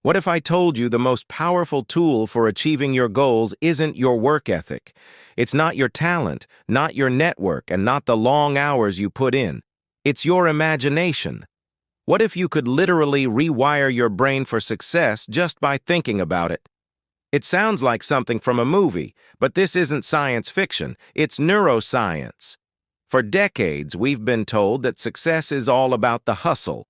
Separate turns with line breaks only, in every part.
What if I told you the most powerful tool for achieving your goals isn't your work ethic? It's not your talent, not your network, and not the long hours you put in. It's your imagination. What if you could literally rewire your brain for success just by thinking about it? It sounds like something from a movie, but this isn't science fiction, it's neuroscience. For decades, we've been told that success is all about the hustle.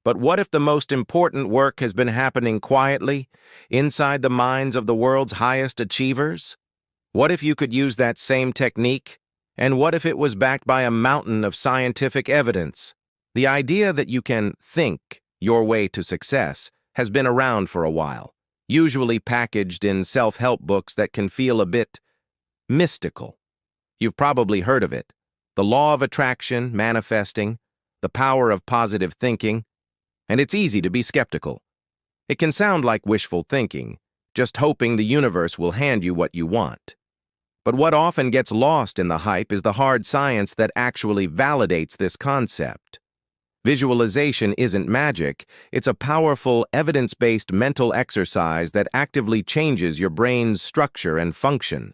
But what if the most important work has been happening quietly, inside the minds of the world's highest achievers? What if you could use that same technique? And what if it was backed by a mountain of scientific evidence? The idea that you can think your way to success has been around for a while, usually packaged in self-help books that can feel a bit mystical. You've probably heard of it: the law of attraction, manifesting, the power of positive thinking. And it's easy to be skeptical. It can sound like wishful thinking, just hoping the universe will hand you what you want. But what often gets lost in the hype is the hard science that actually validates this concept. Visualization isn't magic, it's a powerful, evidence-based mental exercise that actively changes your brain's structure and function.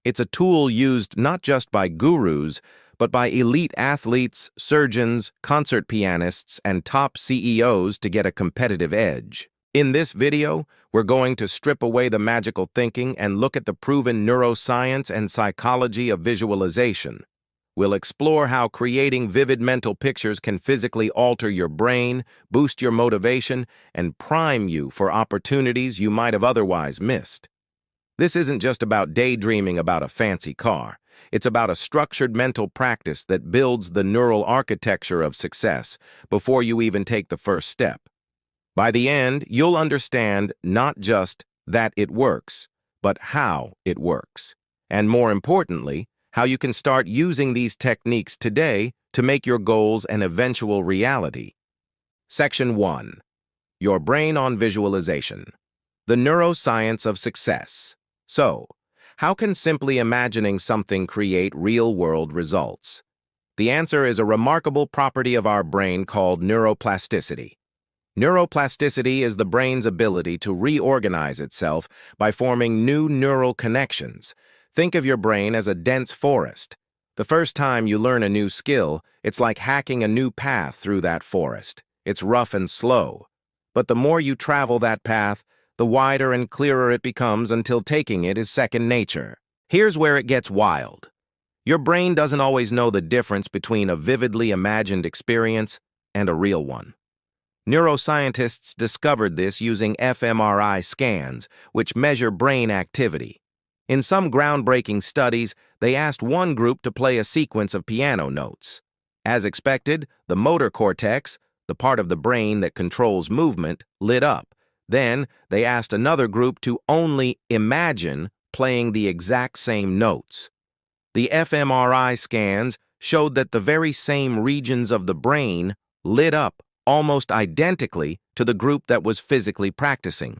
It's a tool used not just by gurus, but by elite athletes, surgeons, concert pianists, and top CEOs to get a competitive edge. In this video, we're going to strip away the magical thinking and look at the proven neuroscience and psychology of visualization. We'll explore how creating vivid mental pictures can physically alter your brain, boost your motivation, and prime you for opportunities you might have otherwise missed. This isn't just about daydreaming about a fancy car. It's about a structured mental practice that builds the neural architecture of success before you even take the first step. By the end, you'll understand not just that it works, but how it works. And more importantly, how you can start using these techniques today to make your goals an eventual reality. Section 1. Your brain on visualization. The neuroscience of success. So, how can simply imagining something create real-world results? The answer is a remarkable property of our brain called neuroplasticity. Neuroplasticity is the brain's ability to reorganize itself by forming new neural connections. Think of your brain as a dense forest. The first time you learn a new skill, it's like hacking a new path through that forest. It's rough and slow. But the more you travel that path, the wider and clearer it becomes until taking it is second nature. Here's where it gets wild. Your brain doesn't always know the difference between a vividly imagined experience and a real one. Neuroscientists discovered this using fMRI scans, which measure brain activity. In some groundbreaking studies, they asked one group to play a sequence of piano notes. As expected, the motor cortex, the part of the brain that controls movement, lit up. Then, they asked another group to only imagine playing the exact same notes. The fMRI scans showed that the very same regions of the brain lit up almost identically to the group that was physically practicing.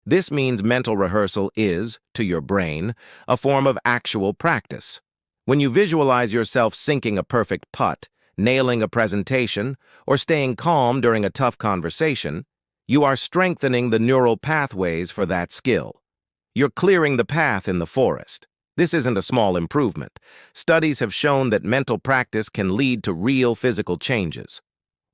This means mental rehearsal is, to your brain, a form of actual practice. When you visualize yourself sinking a perfect putt, nailing a presentation, or staying calm during a tough conversation, you are strengthening the neural pathways for that skill. You're clearing the path in the forest. This isn't a small improvement. Studies have shown that mental practice can lead to real physical changes.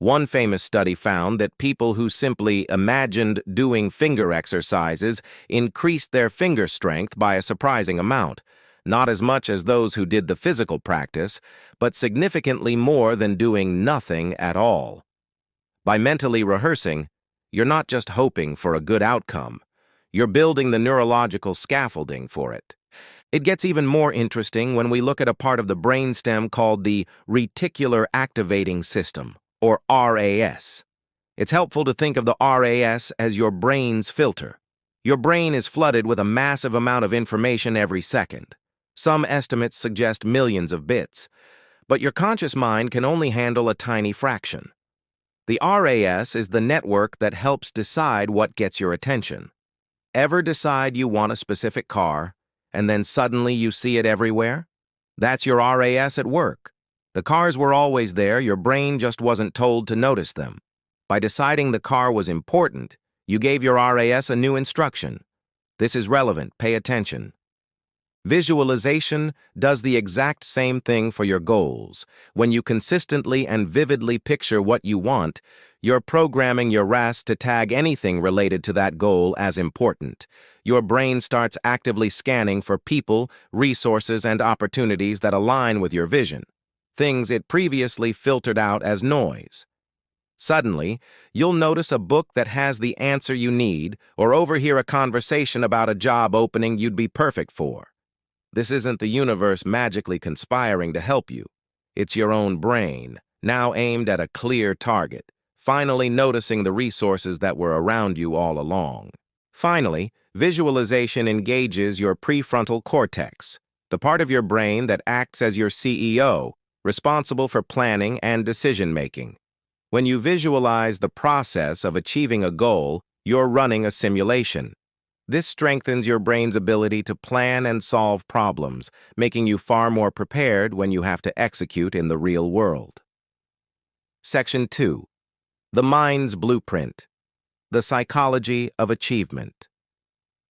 One famous study found that people who simply imagined doing finger exercises increased their finger strength by a surprising amount, not as much as those who did the physical practice, but significantly more than doing nothing at all. By mentally rehearsing, you're not just hoping for a good outcome. You're building the neurological scaffolding for it. It gets even more interesting when we look at a part of the brainstem called the reticular activating system, or RAS. It's helpful to think of the RAS as your brain's filter. Your brain is flooded with a massive amount of information every second. Some estimates suggest millions of bits, but your conscious mind can only handle a tiny fraction. The RAS is the network that helps decide what gets your attention. Ever decide you want a specific car, and then suddenly you see it everywhere? That's your RAS at work. The cars were always there, your brain just wasn't told to notice them. By deciding the car was important, You gave your RAS a new instruction. This is relevant. Pay attention. Visualization does the exact same thing for your goals. When you consistently and vividly picture what you want, you're programming your RAS to tag anything related to that goal as important. Your brain starts actively scanning for people, resources, and opportunities that align with your vision, things it previously filtered out as noise. Suddenly, you'll notice a book that has the answer you need or overhear a conversation about a job opening you'd be perfect for. This isn't the universe magically conspiring to help you. It's your own brain, now aimed at a clear target, finally noticing the resources that were around you all along. Finally, visualization engages your prefrontal cortex, the part of your brain that acts as your CEO, responsible for planning and decision-making. When you visualize the process of achieving a goal, you're running a simulation. This strengthens your brain's ability to plan and solve problems, making you far more prepared when you have to execute in the real world. Section 2. The Mind's Blueprint. The Psychology of Achievement.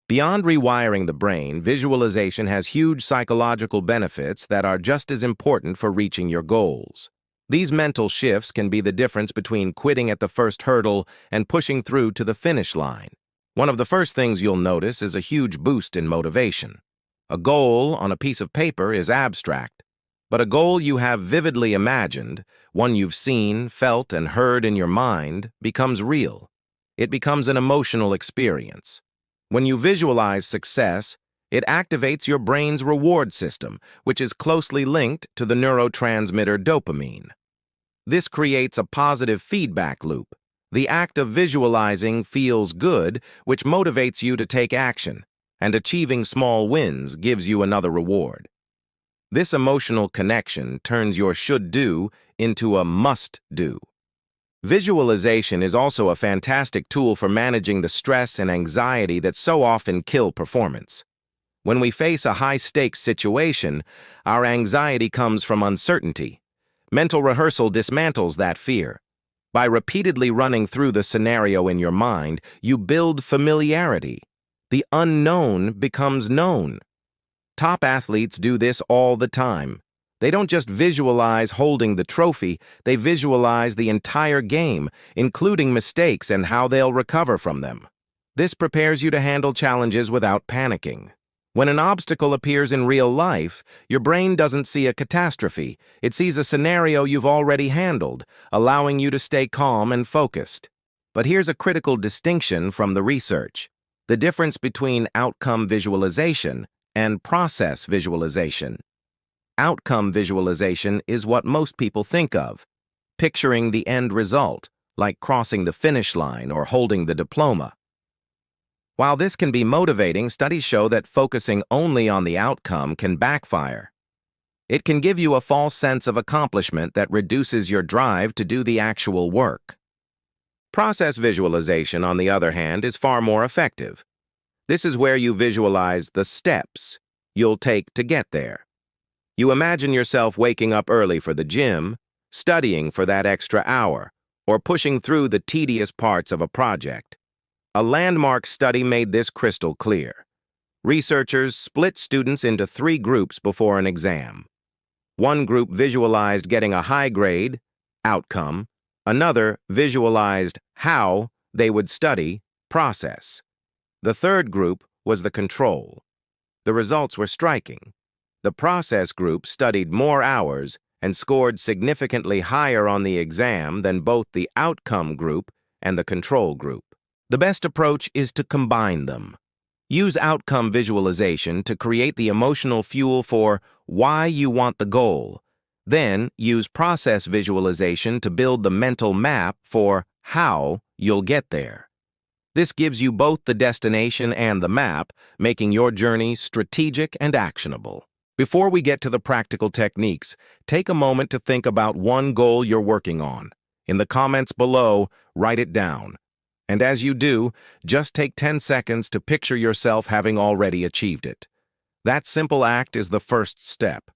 Beyond rewiring the brain, visualization has huge psychological benefits that are just as important for reaching your goals. These mental shifts can be the difference between quitting at the first hurdle and pushing through to the finish line. One of the first things you'll notice is a huge boost in motivation. A goal on a piece of paper is abstract, but a goal you have vividly imagined, one you've seen, felt, and heard in your mind, becomes real. It becomes an emotional experience. When you visualize success, it activates your brain's reward system, which is closely linked to the neurotransmitter dopamine. This creates a positive feedback loop. The act of visualizing feels good, which motivates you to take action, and achieving small wins gives you another reward. This emotional connection turns your should-do into a must-do. Visualization is also a fantastic tool for managing the stress and anxiety that so often kill performance. When we face a high-stakes situation, our anxiety comes from uncertainty. Mental rehearsal dismantles that fear. By repeatedly running through the scenario in your mind, you build familiarity. The unknown becomes known. Top athletes do this all the time. They don't just visualize holding the trophy, they visualize the entire game, including mistakes and how they'll recover from them. This prepares you to handle challenges without panicking. When an obstacle appears in real life, your brain doesn't see a catastrophe. It sees a scenario you've already handled, allowing you to stay calm and focused. But here's a critical distinction from the research: the difference between outcome visualization and process visualization. Outcome visualization is what most people think of, picturing the end result, like crossing the finish line or holding the diploma. While this can be motivating, studies show that focusing only on the outcome can backfire. It can give you a false sense of accomplishment that reduces your drive to do the actual work. Process visualization, on the other hand, is far more effective. This is where you visualize the steps you'll take to get there. You imagine yourself waking up early for the gym, studying for that extra hour, or pushing through the tedious parts of a project. A landmark study made this crystal clear. Researchers split students into 3 groups before an exam. One group visualized getting a high grade, outcome. Another visualized how they would study, process. The third group was the control. The results were striking. The process group studied more hours and scored significantly higher on the exam than both the outcome group and the control group. The best approach is to combine them. Use outcome visualization to create the emotional fuel for why you want the goal. Then use process visualization to build the mental map for how you'll get there. This gives you both the destination and the map, making your journey strategic and actionable. Before we get to the practical techniques, take a moment to think about one goal you're working on. In the comments below, write it down. And as you do, just take 10 seconds to picture yourself having already achieved it. That simple act is the first step.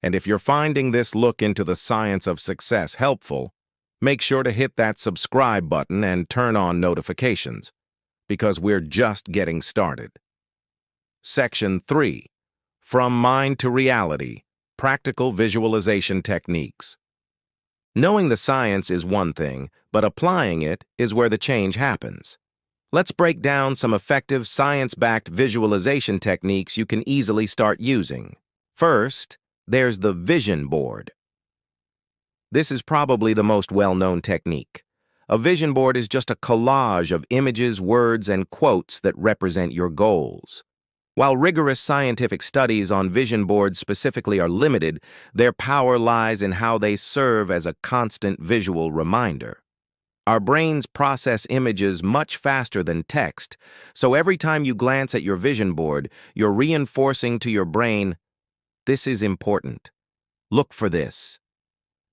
And if you're finding this look into the science of success helpful, make sure to hit that subscribe button and turn on notifications. because we're just getting started. Section 3. From Mind to Reality, Practical Visualization Techniques. Knowing the science is one thing, but applying it is where the change happens. Let's break down some effective science-backed visualization techniques you can easily start using. First, there's the vision board. This is probably the most well-known technique. A vision board is just a collage of images, words, and quotes that represent your goals. While rigorous scientific studies on vision boards specifically are limited, their power lies in how they serve as a constant visual reminder. Our brains process images much faster than text, so every time you glance at your vision board, you're reinforcing to your brain, "This is important. Look for this."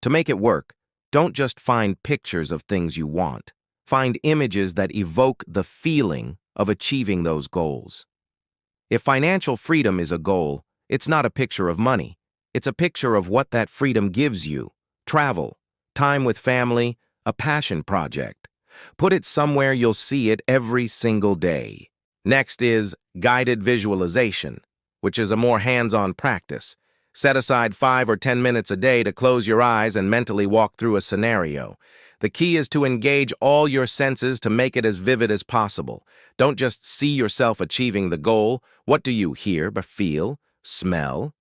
To make it work, don't just find pictures of things you want. Find images that evoke the feeling of achieving those goals. If financial freedom is a goal, it's not a picture of money. It's a picture of what that freedom gives you. Travel, time with family, a passion project. Put it somewhere you'll see it every single day. Next is guided visualization, which is a more hands-on practice. Set aside 5 or 10 minutes a day to close your eyes and mentally walk through a scenario. The key is to engage all your senses to make it as vivid as possible. Don't just see yourself achieving the goal. What do you hear, feel, smell?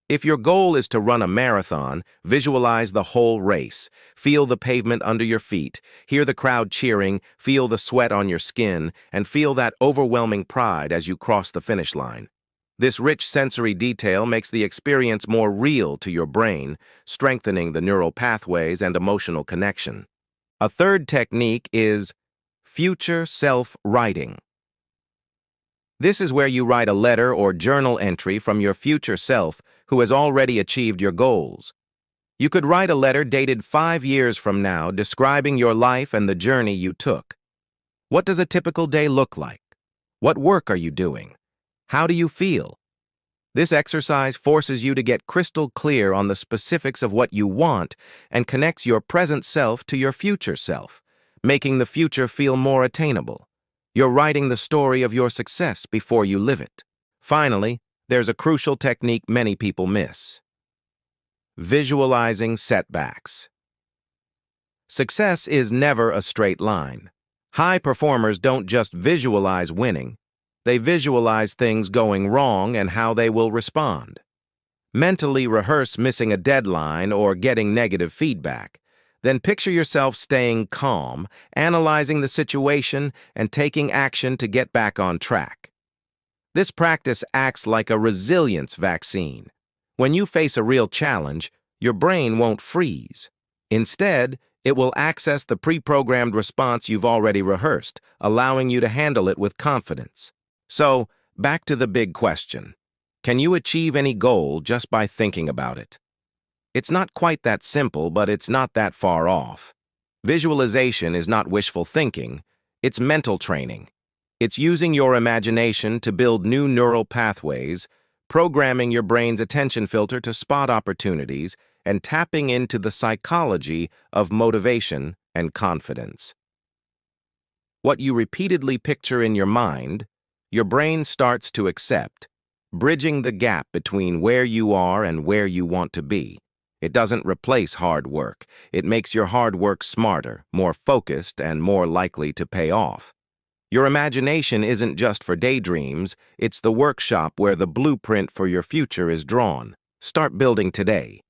If your goal is to run a marathon, visualize the whole race. Feel the pavement under your feet, hear the crowd cheering, feel the sweat on your skin, and feel that overwhelming pride as you cross the finish line. This rich sensory detail makes the experience more real to your brain, strengthening the neural pathways and emotional connection. A third technique is future self-writing. This is where you write a letter or journal entry from your future self who has already achieved your goals. You could write a letter dated 5 years from now describing your life and the journey you took. What does a typical day look like? What work are you doing? How do you feel? This exercise forces you to get crystal clear on the specifics of what you want and connects your present self to your future self, making the future feel more attainable. You're writing the story of your success before you live it. Finally, there's a crucial technique many people miss: visualizing setbacks. Success is never a straight line. High performers don't just visualize winning. They visualize things going wrong and how they will respond. Mentally rehearse missing a deadline or getting negative feedback. Then picture yourself staying calm, analyzing the situation, and taking action to get back on track. This practice acts like a resilience vaccine. When you face a real challenge, your brain won't freeze. Instead, it will access the pre-programmed response you've already rehearsed, allowing you to handle it with confidence. So, back to the big question. Can you achieve any goal just by thinking about it? It's not quite that simple, but it's not that far off. Visualization is not wishful thinking, it's mental training. It's using your imagination to build new neural pathways, programming your brain's attention filter to spot opportunities, and tapping into the psychology of motivation and confidence. What you repeatedly picture in your mind, your brain starts to accept, bridging the gap between where you are and where you want to be. It doesn't replace hard work. It makes your hard work smarter, more focused, and more likely to pay off. Your imagination isn't just for daydreams, it's the workshop where the blueprint for your future is drawn. Start building today.